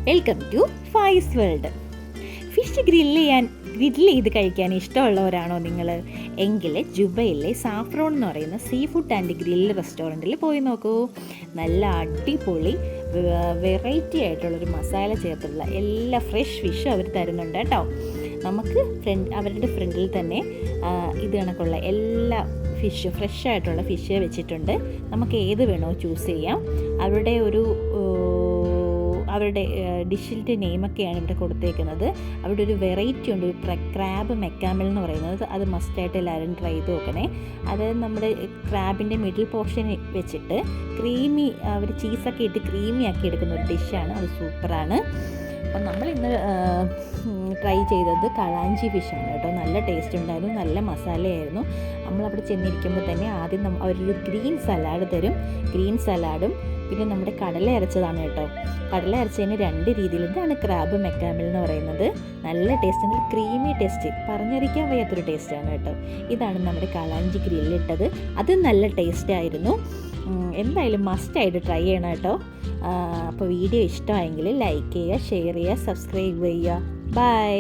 Welcome to Faiz world. Fish grill ചെയ്ത് കഴിക്കാൻ ഇഷ്ടമുള്ളവരാണോ നിങ്ങൾ? എങ്കിൽ ജുബയിലെ സാഫ്രോൺ എന്ന് പറയുന്ന സീ ഫുഡ് ആൻഡ് ഗ്രില്ല് റെസ്റ്റോറൻറ്റിൽ പോയി നോക്കൂ. നല്ല അടിപൊളി വെറൈറ്റി ആയിട്ടുള്ളൊരു മസാല ചേർത്തുള്ള എല്ലാ ഫ്രഷ് ഫിഷും അവർ തരുന്നുണ്ട് കേട്ടോ. നമുക്ക് അവരുടെ ഫ്രണ്ടിൽ തന്നെ ഇത് കണക്കുള്ള എല്ലാ ഫ്രഷ് ആയിട്ടുള്ള ഫിഷ് വെച്ചിട്ടുണ്ട്. നമുക്ക് ഏത് വേണോ ചൂസ് ചെയ്യാം. അവരുടെ ഡിഷിൻ്റെ നെയിമൊക്കെയാണ് ഇവിടെ കൊടുത്തേക്കുന്നത്. അവിടെ ഒരു വെറൈറ്റി ഉണ്ട്, ഒരു ക്രാബ് മെക്കാമൽ എന്ന് പറയുന്നത്. അത് മസ്റ്റായിട്ട് എല്ലാവരും ട്രൈ ചെയ്ത് നോക്കണേ. അത് നമ്മുടെ ക്രാബിൻ്റെ മിഡിൽ പോർഷൻ വെച്ചിട്ട് അവർ ചീസൊക്കെ ഇട്ട് ക്രീമി ആക്കി എടുക്കുന്ന ഒരു ഡിഷാണ്. അത് സൂപ്പറാണ്. അപ്പം നമ്മളിന്ന് ട്രൈ ചെയ്തത് കളാഞ്ചി ഫിഷാണ് കേട്ടോ. നല്ല ടേസ്റ്റ് ഉണ്ടായിരുന്നു, നല്ല മസാലയായിരുന്നു. നമ്മളവിടെ ചെന്നിരിക്കുമ്പോൾ തന്നെ ആദ്യം അവരൊരു ഗ്രീൻ സലാഡ് തരും. ഗ്രീൻ സലാഡും പിന്നെ നമ്മുടെ കടല അരച്ചതാണ് കേട്ടോ. കടല അരച്ചതിന് 2 രീതിയിലുണ്ട്. ആണ് ക്രാബ് മെക്കാമൽ എന്ന് പറയുന്നത്. നല്ല ടേസ്റ്റ്, നല്ല ക്രീമി ടേസ്റ്റ്, പറഞ്ഞറിയിക്കാൻ വയ്യാത്തൊരു ടേസ്റ്റാണ് കേട്ടോ. ഇതാണ് നമ്മുടെ കളാഞ്ചി ഗ്രില്ലിട്ടത്. അത് നല്ല ടേസ്റ്റായിരുന്നു. എന്തായാലും മസ്റ്റായിട്ട് ട്രൈ ചെയ്യണം കേട്ടോ. അപ്പോൾ വീഡിയോ ഇഷ്ടമായെങ്കിൽ ലൈക്ക് ചെയ്യുക, ഷെയർ ചെയ്യുക, സബ്സ്ക്രൈബ് ചെയ്യുക. ബൈ.